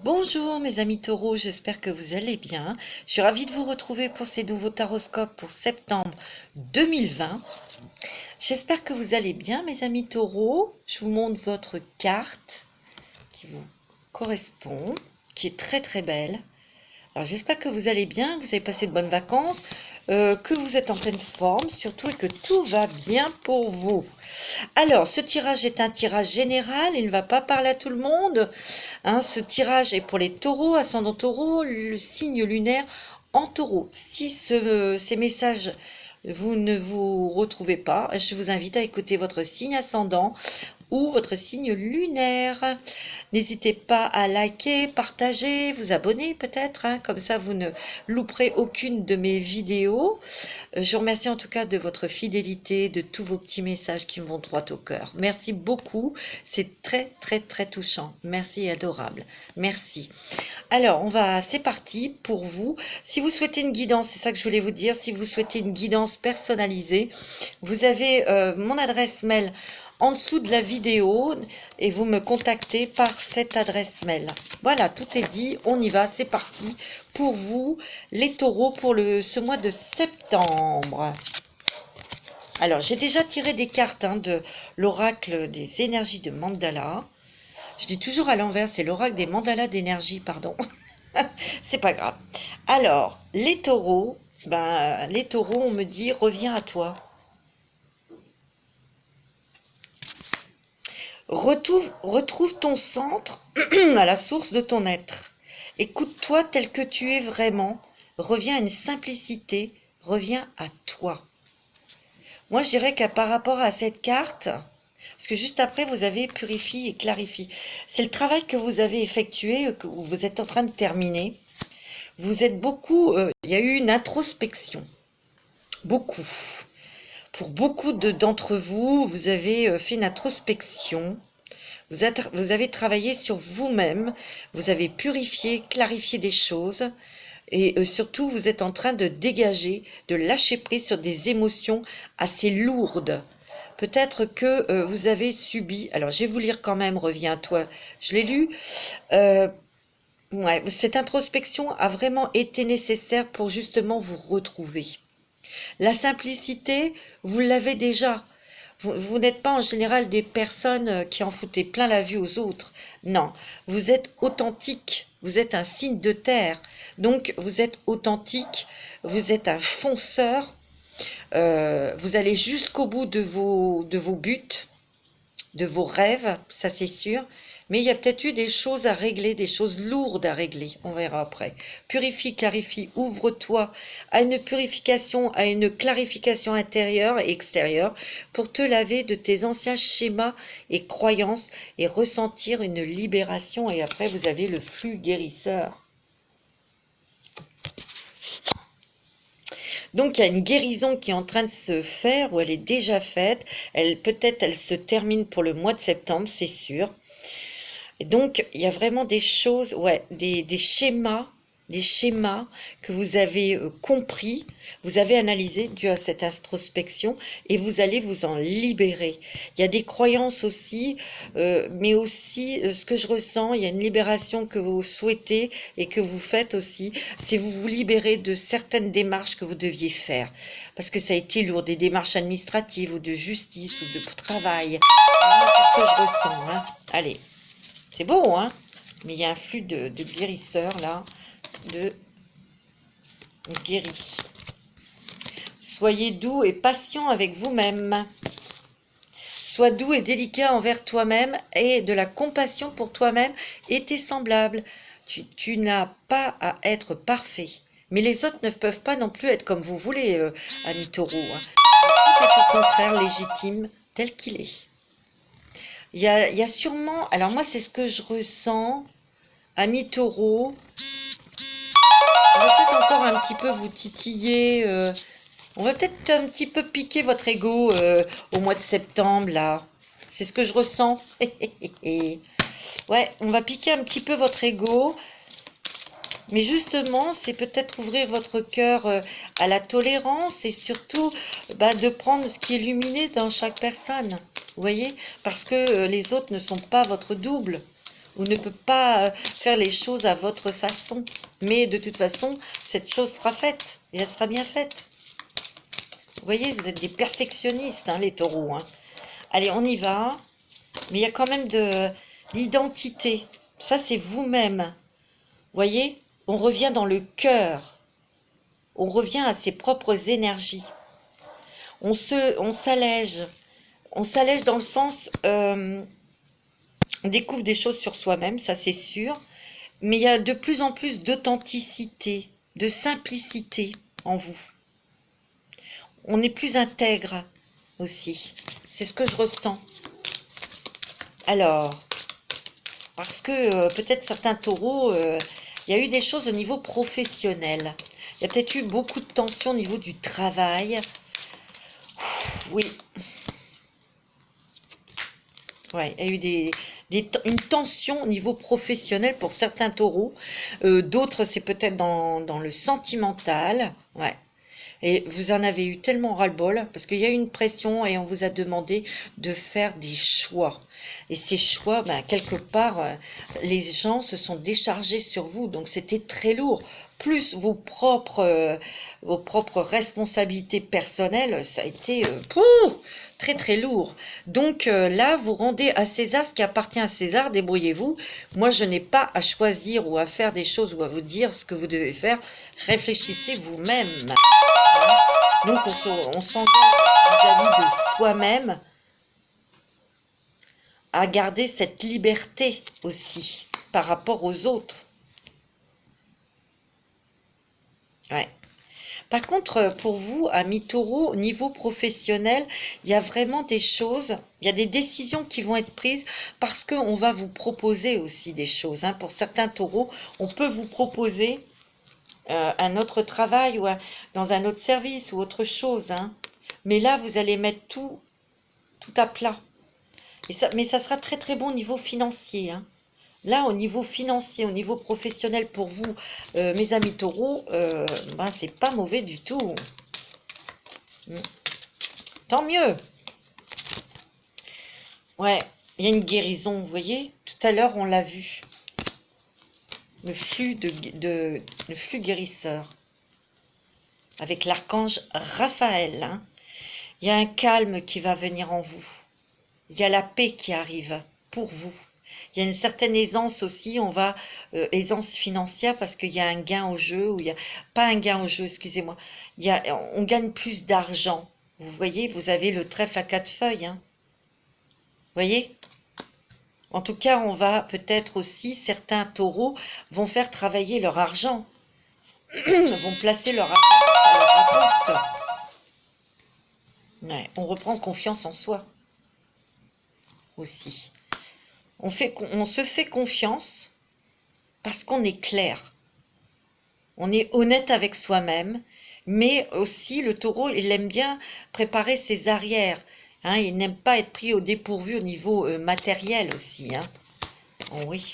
Bonjour mes amis taureaux, j'espère que vous allez bien. Je suis ravie de vous retrouver pour ces nouveaux taroscopes pour septembre 2020. J'espère que vous allez bien mes amis taureaux. Je vous montre votre carte qui vous correspond, qui est très très belle. Alors j'espère que vous allez bien, que vous avez passé de bonnes vacances, que vous êtes en pleine forme surtout et que tout va bien pour vous. Alors, ce tirage est un tirage général, il ne va pas parler à tout le monde. Hein, ce tirage est pour les taureaux, ascendant taureau, le signe lunaire en taureau. Si ces messages, vous ne vous retrouvez pas, je vous invite à écouter votre signe ascendant ou votre signe lunaire. N'hésitez pas à liker, partager, vous abonner peut-être, hein, comme ça vous ne louperez aucune de mes vidéos. Je vous remercie en tout cas de votre fidélité, de tous vos petits messages qui me vont droit au cœur. Merci beaucoup, c'est très très très touchant. Merci et adorable. Merci. Alors, c'est parti pour vous. Si vous souhaitez une guidance, c'est ça que je voulais vous dire, si vous souhaitez une guidance personnalisée, vous avez mon adresse mail en dessous de la vidéo et vous me contactez par cette adresse mail. Voilà, tout est dit, on y va, c'est parti pour vous, les taureaux, pour ce mois de septembre. Alors, j'ai déjà tiré des cartes de l'oracle des énergies de Mandala. Je dis toujours à l'envers, c'est l'oracle des mandalas d'énergie, pardon. C'est pas grave. Alors, les taureaux, on me dit, reviens à toi. Retrouve ton centre à la source de ton être. Écoute-toi tel que tu es vraiment. Reviens à une simplicité. Reviens à toi. Moi, je dirais que par rapport à cette carte, parce que juste après, vous avez purifie et clarifie. C'est le travail que vous avez effectué, que vous êtes en train de terminer. Vous êtes beaucoup, il y a eu une introspection. Beaucoup. Pour beaucoup d'entre vous, vous avez fait une introspection. Vous avez travaillé sur vous-même, vous avez purifié, clarifié des choses et surtout vous êtes en train de dégager, de lâcher prise sur des émotions assez lourdes. Peut-être que vous avez subi, alors je vais vous lire quand même, reviens à toi, je l'ai lu, ouais, cette introspection a vraiment été nécessaire pour justement vous retrouver. La simplicité, vous l'avez déjà. Vous n'êtes pas en général des personnes qui en foutaient plein la vue aux autres. Non, vous êtes authentique. Vous êtes un signe de terre. Donc, vous êtes authentique. Vous êtes un fonceur. Vous allez jusqu'au bout de vos buts, de vos rêves, ça c'est sûr. Mais il y a peut-être eu des choses à régler, des choses lourdes à régler. On verra après. Purifie, clarifie, ouvre-toi à une purification, à une clarification intérieure et extérieure pour te laver de tes anciens schémas et croyances et ressentir une libération. Et après, vous avez le flux guérisseur. Donc, il y a une guérison qui est en train de se faire ou elle est déjà faite. Peut-être elle se termine pour le mois de septembre, c'est sûr. Et donc, il y a vraiment des choses, ouais, des schémas que vous avez compris, vous avez analysé dû à cette introspection et vous allez vous en libérer. Il y a des croyances aussi, mais aussi ce que je ressens, il y a une libération que vous souhaitez et que vous faites aussi, c'est vous libérer de certaines démarches que vous deviez faire. Parce que ça a été lourd, des démarches administratives ou de justice ou de travail. C'est ce que je ressens. Hein. Allez. C'est beau, hein? Mais il y a un flux de guérisseurs, là, de guéris. Soyez doux et patient avec vous-même. Sois doux et délicat envers toi-même et de la compassion pour toi-même et tes semblables. Tu n'as pas à être parfait. Mais les autres ne peuvent pas non plus être comme vous voulez, ami taureau. Hein. Tout est au contraire légitime tel qu'il est. Il y a sûrement, alors moi c'est ce que je ressens, ami taureau, on va peut-être encore un petit peu vous titiller, on va peut-être un petit peu piquer votre ego au mois de septembre là, c'est ce que je ressens, ouais, on va piquer un petit peu votre ego, mais justement c'est peut-être ouvrir votre cœur à la tolérance et surtout de prendre ce qui est lumineux dans chaque personne. Vous voyez, parce que les autres ne sont pas votre double. ou ne peut pas faire les choses à votre façon. Mais de toute façon, cette chose sera faite, et elle sera bien faite. Vous voyez, vous êtes des perfectionnistes, hein, les taureaux. Hein. Allez, on y va. Mais il y a quand même de l'identité. Ça, c'est vous-même. Vous voyez, on revient dans le cœur. On revient à ses propres énergies. On s'allège. On s'allège dans le sens... on découvre des choses sur soi-même, ça c'est sûr. Mais il y a de plus en plus d'authenticité, de simplicité en vous. On est plus intègre aussi. C'est ce que je ressens. Alors, parce que peut-être certains taureaux, il y a eu des choses au niveau professionnel. Il y a peut-être eu beaucoup de tensions au niveau du travail. Oui. Ouais, il y a eu une tension au niveau professionnel pour certains taureaux. D'autres, c'est peut-être dans le sentimental. Ouais. Et vous en avez eu tellement ras-le-bol parce qu'il y a eu une pression et on vous a demandé de faire des choix. Et ces choix, ben, quelque part, les gens se sont déchargés sur vous. Donc c'était très lourd. Plus vos propres responsabilités personnelles, ça a été très très lourd. Donc là, vous rendez à César ce qui appartient à César, débrouillez-vous. Moi, je n'ai pas à choisir ou à faire des choses ou à vous dire ce que vous devez faire. Réfléchissez vous-même. Hein. Donc on s'engage vis-à-vis de soi-même à garder cette liberté aussi par rapport aux autres. Ouais. Par contre, pour vous, amis taureaux, au niveau professionnel, il y a vraiment des choses, il y a des décisions qui vont être prises parce qu'on va vous proposer aussi des choses. Hein. Pour certains taureaux, on peut vous proposer un autre travail ou dans un autre service ou autre chose. Hein. Mais là, vous allez mettre tout à plat. Mais ça sera très très bon au niveau financier. Hein. Là, au niveau financier, au niveau professionnel pour vous, mes amis taureaux, ben, c'est pas mauvais du tout. Tant mieux. Ouais, il y a une guérison, vous voyez. Tout à l'heure, on l'a vu. Le flux le flux guérisseur. Avec l'archange Raphaël. Hein. Il y a un calme qui va venir en vous. Il y a la paix qui arrive pour vous. Il y a une certaine aisance aussi, aisance financière parce qu'il y a un gain au jeu, ou il y a pas un gain au jeu, excusez-moi. On gagne plus d'argent. Vous voyez, vous avez le trèfle à 4 feuilles. Hein. Vous voyez? En tout cas, on va peut-être aussi, certains taureaux vont faire travailler leur argent. Vont placer leur argent quand ça leur rapporte. Ouais, on reprend confiance en soi aussi. On se fait confiance parce qu'on est clair. On est honnête avec soi-même, mais aussi le taureau, il aime bien préparer ses arrières. Hein, il n'aime pas être pris au dépourvu au niveau matériel aussi. Hein. Oh oui.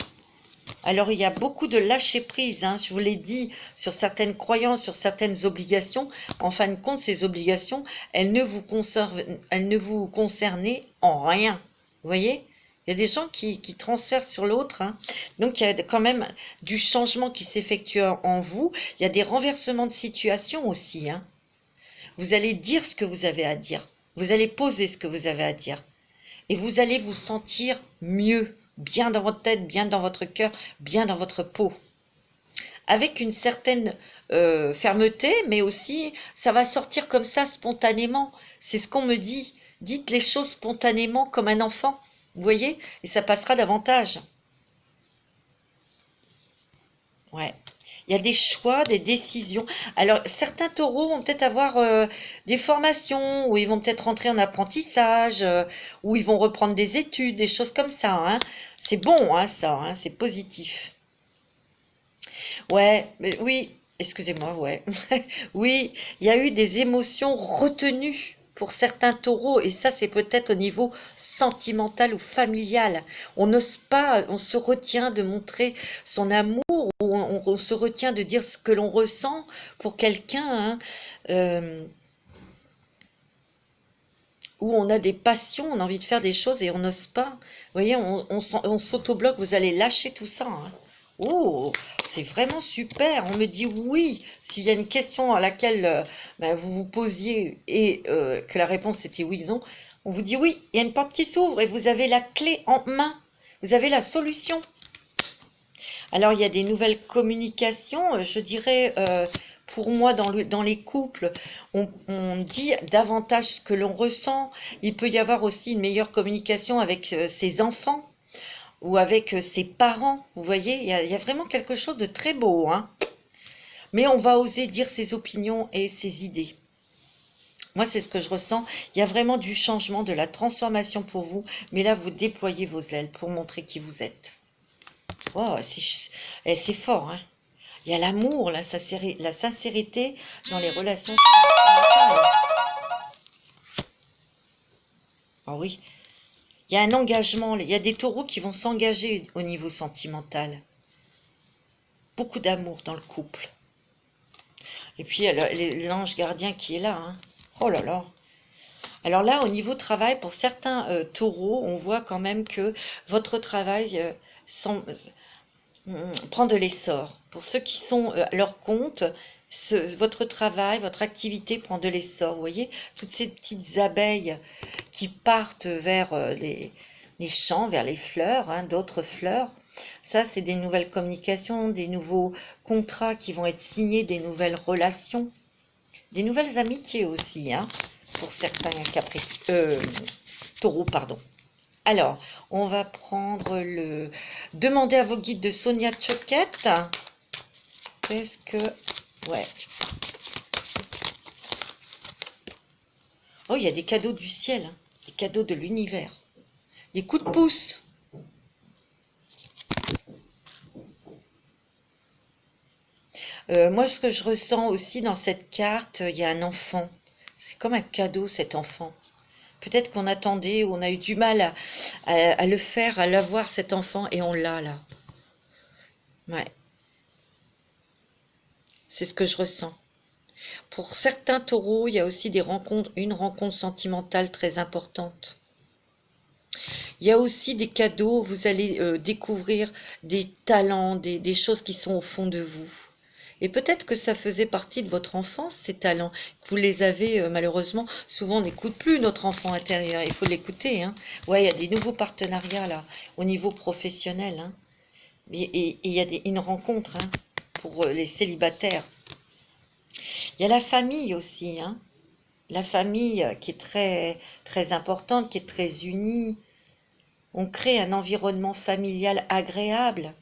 Alors, il y a beaucoup de lâcher-prise, hein, je vous l'ai dit, sur certaines croyances, sur certaines obligations. En fin de compte, ces obligations, elles ne vous concernaient en rien. Vous voyez? Il y a des gens qui transfèrent sur l'autre. Hein. Donc, il y a quand même du changement qui s'effectue en vous. Il y a des renversements de situation aussi. Hein. Vous allez dire ce que vous avez à dire. Vous allez poser ce que vous avez à dire. Et vous allez vous sentir mieux, bien dans votre tête, bien dans votre cœur, bien dans votre peau. Avec une certaine fermeté, mais aussi, ça va sortir comme ça spontanément. C'est ce qu'on me dit. Dites les choses spontanément comme un enfant. Vous voyez? Et ça passera davantage. Ouais. Il y a des choix, des décisions. Alors, certains taureaux vont peut-être avoir des formations, ou ils vont peut-être rentrer en apprentissage, ou ils vont reprendre des études, des choses comme ça. Hein. C'est bon, hein, ça, hein, c'est positif. Ouais, mais oui, excusez-moi, ouais. Oui, il y a eu des émotions retenues pour certains taureaux, et ça, c'est peut-être au niveau sentimental ou familial. On n'ose pas, on se retient de montrer son amour, ou on se retient de dire ce que l'on ressent pour quelqu'un. Hein. Euh, où on a des passions, on a envie de faire des choses et on n'ose pas. Vous voyez, on s'auto-bloque, vous allez lâcher tout ça, hein. Oh, c'est vraiment super. On me dit oui. S'il y a une question à laquelle ben, vous vous posiez et que la réponse était oui ou non, on vous dit oui, il y a une porte qui s'ouvre et vous avez la clé en main. Vous avez la solution. Alors, il y a des nouvelles communications, je dirais, pour moi, dans les couples, on dit davantage ce que l'on ressent. Il peut y avoir aussi une meilleure communication avec ses enfants ou avec ses parents. Vous voyez, il y a vraiment quelque chose de très beau, hein. Mais on va oser dire ses opinions et ses idées. Moi, c'est ce que je ressens. Il y a vraiment du changement, de la transformation pour vous. Mais là, vous déployez vos ailes pour montrer qui vous êtes. Oh, c'est fort, hein. Il y a l'amour, la sincérité dans les relations sentimentales. Ah oui, il y a un engagement, il y a des taureaux qui vont s'engager au niveau sentimental. Beaucoup d'amour dans le couple. Et puis, il y a l'ange gardien qui est là, hein. Oh là là. Alors là, au niveau travail, pour certains taureaux, on voit quand même que votre travail prend de l'essor. Pour ceux qui sont à leur compte, votre travail, votre activité prend de l'essor. Vous voyez, toutes ces petites abeilles qui partent vers les champs, vers les fleurs, hein, d'autres fleurs. Ça, c'est des nouvelles communications, des nouveaux contrats qui vont être signés, des nouvelles relations, des nouvelles amitiés aussi, hein, pour certains taureaux, pardon. Alors, on va prendre le... Demandez à vos guides de Sonia Choquette. Qu'est-ce que... Ouais. Oh, il y a des cadeaux du ciel, hein, des cadeaux de l'univers. Des coups de pouce. Moi, ce que je ressens aussi dans cette carte, il y a un enfant. C'est comme un cadeau, cet enfant. Peut-être qu'on attendait, on a eu du mal à le faire, à l'avoir, cet enfant, et on l'a, là. Ouais. C'est ce que je ressens. Pour certains taureaux, il y a aussi une rencontre sentimentale très importante. Il y a aussi des cadeaux, vous allez découvrir des talents, des choses qui sont au fond de vous. Et peut-être que ça faisait partie de votre enfance, ces talents. Vous les avez malheureusement, souvent on n'écoute plus notre enfant intérieur, il faut l'écouter, hein. Ouais, il y a des nouveaux partenariats là, au niveau professionnel, hein. Et il y a une rencontre, hein, pour les célibataires. Il y a la famille aussi, hein. La famille qui est très, très importante, qui est très unie. On crée un environnement familial agréable,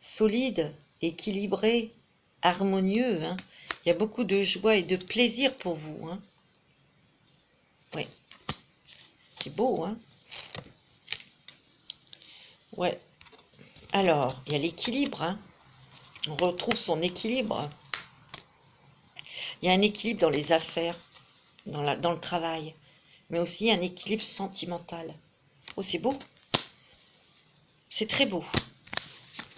solide, équilibré, harmonieux, hein. Il y a beaucoup de joie et de plaisir pour vous, hein. Ouais, c'est beau, hein. Ouais. Alors, il y a l'équilibre, hein. On retrouve son équilibre. Il y a un équilibre dans les affaires, dans le travail, mais aussi un équilibre sentimental. Oh, c'est beau. C'est très beau.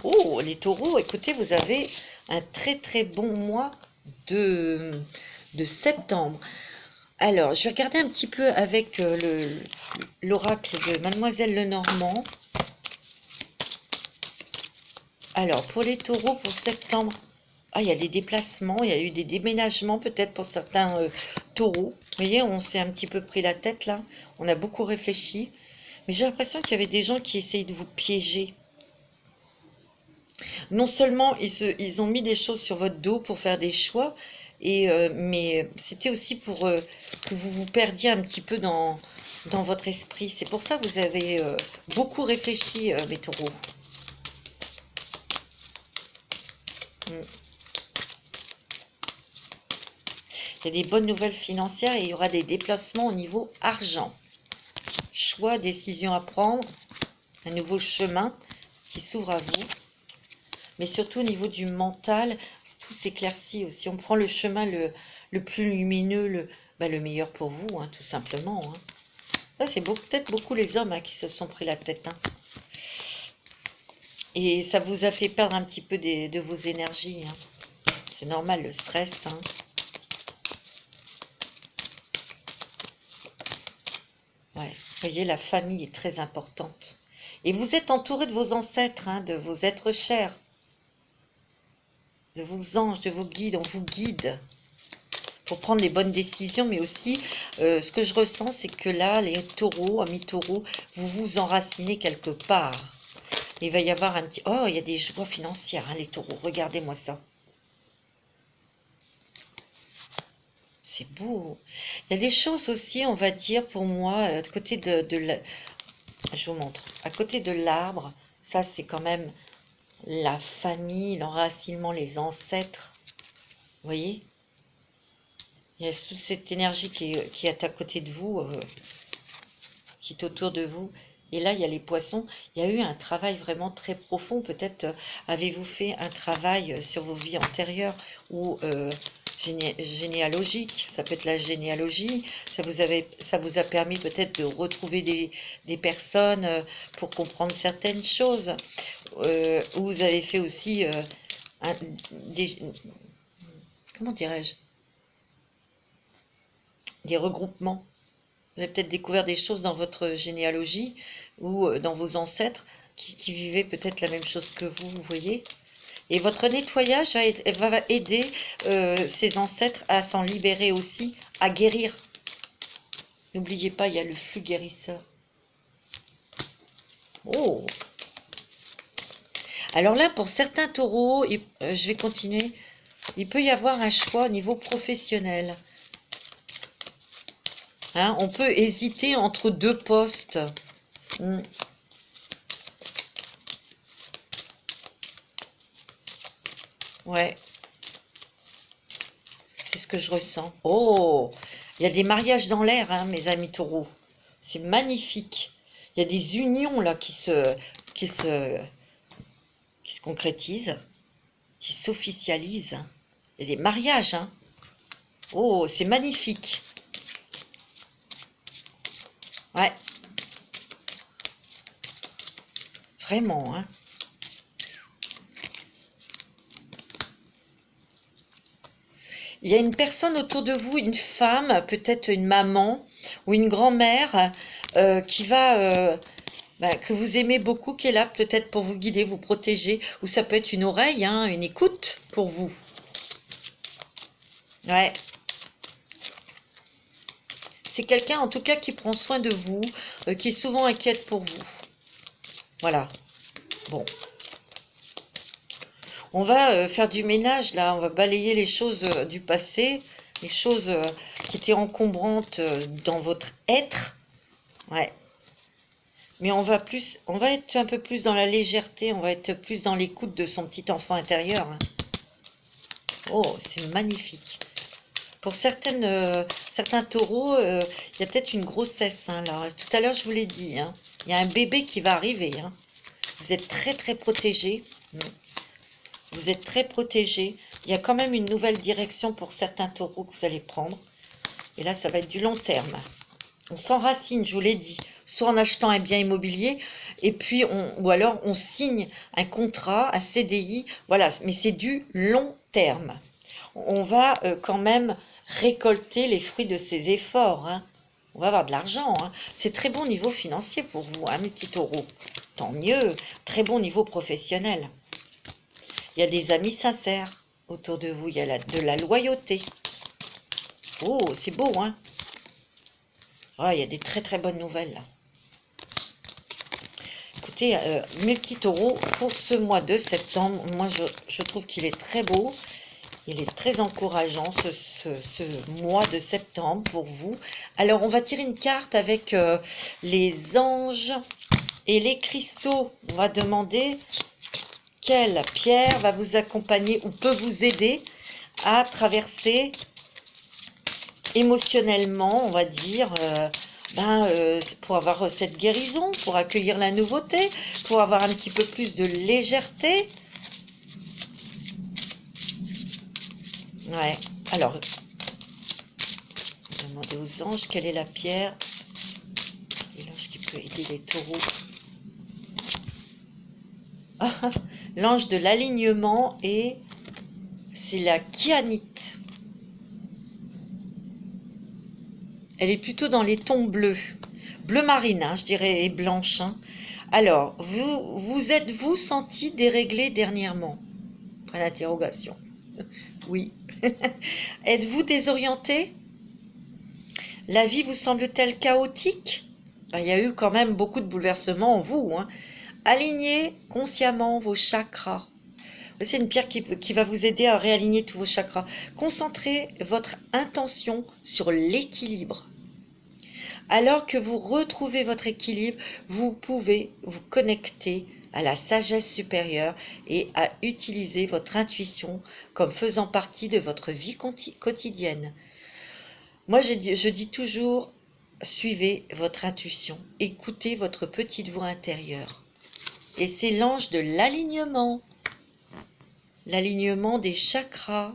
Oh, les taureaux, écoutez, vous avez un très très bon mois de septembre. Alors, je vais regarder un petit peu avec l'oracle de Mademoiselle Lenormand. Alors, pour les taureaux, pour septembre, ah, il y a des déplacements, il y a eu des déménagements peut-être pour certains taureaux. Vous voyez, on s'est un petit peu pris la tête là, on a beaucoup réfléchi. Mais j'ai l'impression qu'il y avait des gens qui essayaient de vous piéger. Non seulement ils ont mis des choses sur votre dos pour faire des choix, mais c'était aussi pour que vous vous perdiez un petit peu dans votre esprit. C'est pour ça que vous avez beaucoup réfléchi, mes taureaux. Il y a des bonnes nouvelles financières et il y aura des déplacements au niveau argent. Choix, décision à prendre, un nouveau chemin qui s'ouvre à vous. Mais surtout au niveau du mental, tout s'éclaircit aussi. On prend le chemin le plus lumineux, le meilleur pour vous, hein, tout simplement, hein. Là, c'est peut-être beaucoup les hommes, hein, qui se sont pris la tête, hein. Et ça vous a fait perdre un petit peu de vos énergies, hein. C'est normal, le stress, hein. Ouais. Vous voyez, la famille est très importante. Et vous êtes entouré de vos ancêtres, hein, de vos êtres chers, de vos anges, de vos guides. On vous guide pour prendre les bonnes décisions, mais aussi, ce que je ressens, c'est que là, les taureaux, amis taureaux, vous vous enracinez quelque part. Il va y avoir un petit... Oh, il y a des joies financières, hein, les taureaux. Regardez-moi ça. C'est beau. Il y a des choses aussi, on va dire, pour moi, à côté je vous montre. À côté de l'arbre, ça, c'est quand même la famille, l'enracinement, les ancêtres. Vous voyez? Il y a toute cette énergie qui est à côté de vous, qui est autour de vous. Et là, il y a les poissons. Il y a eu un travail vraiment très profond. Peut-être avez-vous fait un travail sur vos vies antérieures ou généalogique. Ça peut être la généalogie. Ça vous a permis peut-être de retrouver des personnes pour comprendre certaines choses. Ou vous avez fait aussi comment dirais-je, des regroupements. Vous avez peut-être découvert des choses dans votre généalogie ou dans vos ancêtres qui vivaient peut-être la même chose que vous voyez. Et votre nettoyage va aider ces ancêtres à s'en libérer aussi, à guérir. N'oubliez pas, il y a le flux guérisseur. Oh! Alors là, pour certains taureaux, je vais continuer, il peut y avoir un choix au niveau professionnel. Hein, on peut hésiter entre deux postes. Ouais, c'est ce que je ressens. Oh, il y a des mariages dans l'air, hein, mes amis taureaux. C'est magnifique. Il y a des unions là qui se concrétisent, qui s'officialisent. Il y a des mariages, hein. Oh, c'est magnifique. Ouais, vraiment, hein. Il y a une personne autour de vous, une femme, peut-être une maman ou une grand-mère qui va, que vous aimez beaucoup, qui est là peut-être pour vous guider, vous protéger, ou ça peut être une oreille, hein, une écoute pour vous. Ouais. C'est quelqu'un en tout cas qui prend soin de vous, qui est souvent inquiète pour vous. Voilà. Bon. On va faire du ménage là, on va balayer les choses du passé, les choses qui étaient encombrantes dans votre être. Ouais. Mais on va être un peu plus dans la légèreté, on va être plus dans l'écoute de son petit enfant intérieur, hein. Oh, c'est magnifique. Pour certains taureaux, il y a peut-être une grossesse, hein, là. Tout à l'heure, je vous l'ai dit, hein. Il y a un bébé qui va arriver, hein. Vous êtes très très protégés. Vous êtes très protégés. Il y a quand même une nouvelle direction pour certains taureaux que vous allez prendre. Et là, ça va être du long terme. On s'enracine, je vous l'ai dit, soit en achetant un bien immobilier, et puis ou alors on signe un contrat, un CDI, voilà, mais c'est du long terme. On va quand même récolter les fruits de ces efforts, hein. On va avoir de l'argent, hein. C'est très bon niveau financier pour vous, hein, mes petits taureaux. Tant mieux, très bon niveau professionnel. Il y a des amis sincères autour de vous, il y a de la loyauté. Oh, c'est beau, hein. Ah, il y a des très très bonnes nouvelles là. Écoutez, mes petits taureaux, pour ce mois de septembre, moi je trouve qu'il est très beau. Il est très encourageant ce mois de septembre pour vous. Alors on va tirer une carte avec les anges et les cristaux. On va demander quelle pierre va vous accompagner ou peut vous aider à traverser émotionnellement, on va dire, pour avoir cette guérison, pour accueillir la nouveauté, pour avoir un petit peu plus de légèreté. Ouais, alors, on va demander aux anges quelle est la pierre et l'ange qui peut aider les taureaux. Ah, l'ange de l'alignement et c'est la kyanite. Elle est plutôt dans les tons bleus. bleu marine, hein, je dirais, et blanche. Hein. Alors, vous êtes-vous senti déréglé dernièrement? Point d'interrogation. Oui. Êtes-vous désorienté? La vie vous semble-t-elle chaotique? Ben, il y a eu quand même beaucoup de bouleversements en vous. Hein. Alignez consciemment vos chakras. C'est une pierre qui va vous aider à réaligner tous vos chakras. Concentrez votre intention sur l'équilibre. Alors que vous retrouvez votre équilibre, vous pouvez vous connecter à la sagesse supérieure et à utiliser votre intuition comme faisant partie de votre vie quotidienne. Moi, je dis toujours, suivez votre intuition, écoutez votre petite voix intérieure. Et c'est l'ange de l'alignement des chakras.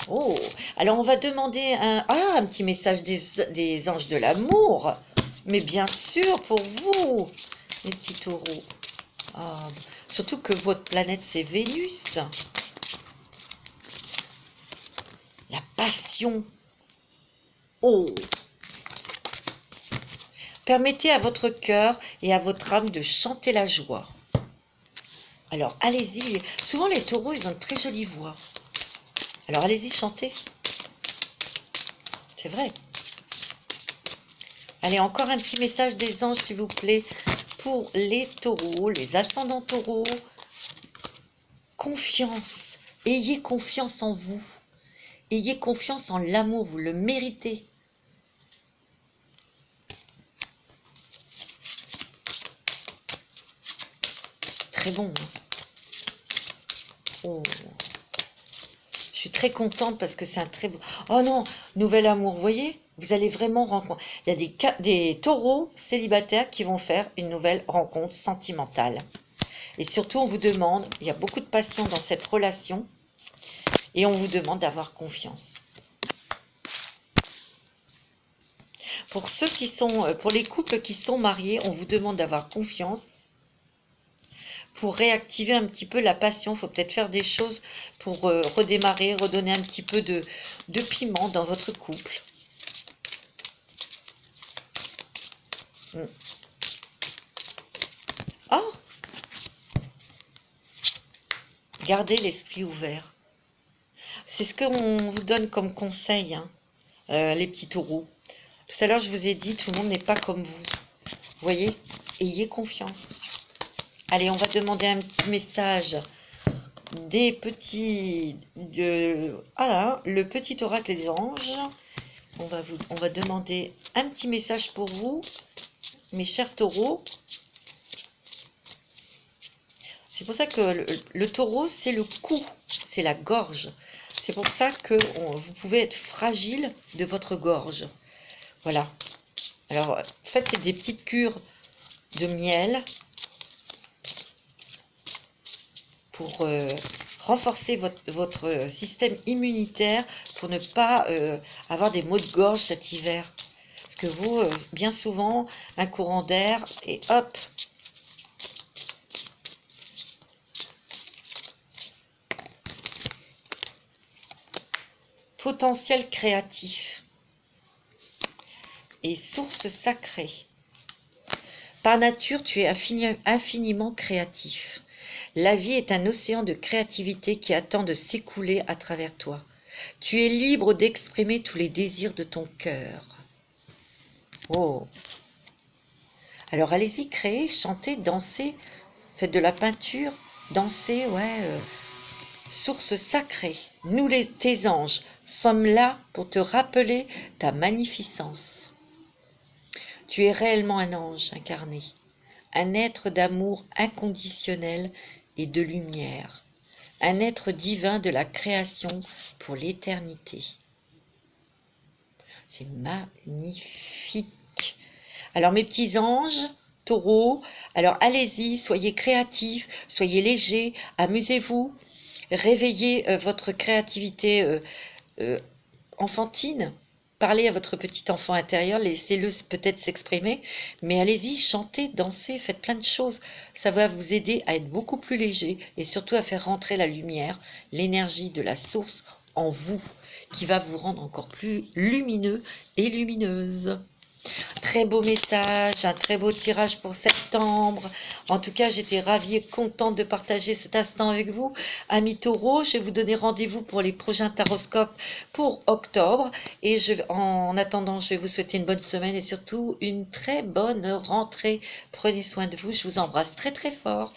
Oh, alors on va demander un petit message des anges de l'amour. Mais bien sûr, pour vous, les petits taureaux. Ah, surtout que votre planète, c'est Vénus. La passion. Oh. Permettez à votre cœur et à votre âme de chanter la joie. Alors, allez-y. Souvent, les taureaux, ils ont une très jolie voix. Alors, allez-y, chantez. C'est vrai. Allez, encore un petit message des anges, s'il vous plaît, pour les taureaux, les ascendants taureaux. Confiance. Ayez confiance en vous. Ayez confiance en l'amour, vous le méritez. Très bon. Oh. Je suis très contente parce que c'est un très beau... Oh non, nouvel amour, vous voyez? Vous allez vraiment rencontrer... Il y a des taureaux célibataires qui vont faire une nouvelle rencontre sentimentale. Et surtout, on vous demande, il y a beaucoup de passion dans cette relation, et on vous demande d'avoir confiance. Pour les couples qui sont mariés, on vous demande d'avoir confiance. Pour réactiver un petit peu la passion, il faut peut-être faire des choses pour redémarrer, redonner un petit peu de piment dans votre couple. Ah, gardez l'esprit ouvert. C'est ce qu'on vous donne comme conseil, hein, les petits taureaux. Tout à l'heure, je vous ai dit, tout le monde n'est pas comme vous. Vous voyez? Ayez confiance. Allez, on va demander un petit message des petits... Voilà, le petit oracle des anges. On va demander un petit message pour vous, mes chers taureaux. C'est pour ça que le taureau, c'est le cou, c'est la gorge. C'est pour ça que vous pouvez être fragile de votre gorge. Voilà. Alors, faites des petites cures de miel pour renforcer votre système immunitaire pour ne pas avoir des maux de gorge cet hiver. Parce que vous, bien souvent, un courant d'air et hop. Potentiel créatif et source sacrée. Par nature, tu es infiniment créatif. La vie est un océan de créativité qui attend de s'écouler à travers toi. Tu es libre d'exprimer tous les désirs de ton cœur. Oh. Alors allez-y, créez, chantez, dansez, faites de la peinture, dansez, ouais. Source sacrée, nous tes anges, sommes là pour te rappeler ta magnificence. Tu es réellement un ange incarné, un être d'amour inconditionnel et de lumière, un être divin de la création pour l'éternité. C'est magnifique. Alors mes petits anges, taureaux, alors allez-y, soyez créatifs, soyez légers, amusez-vous, réveillez votre créativité enfantine. Parlez à votre petit enfant intérieur, laissez-le peut-être s'exprimer, mais allez-y, chantez, dansez, faites plein de choses. Ça va vous aider à être beaucoup plus léger et surtout à faire rentrer la lumière, l'énergie de la source en vous qui va vous rendre encore plus lumineux et lumineuse. Très beau message, un très beau tirage pour septembre. En tout cas, j'étais ravie et contente de partager cet instant avec vous. Amis taureaux, je vais vous donner rendez-vous pour les prochains taroscopes pour octobre. Et en attendant, je vais vous souhaiter une bonne semaine et surtout une très bonne rentrée. Prenez soin de vous, je vous embrasse très très fort.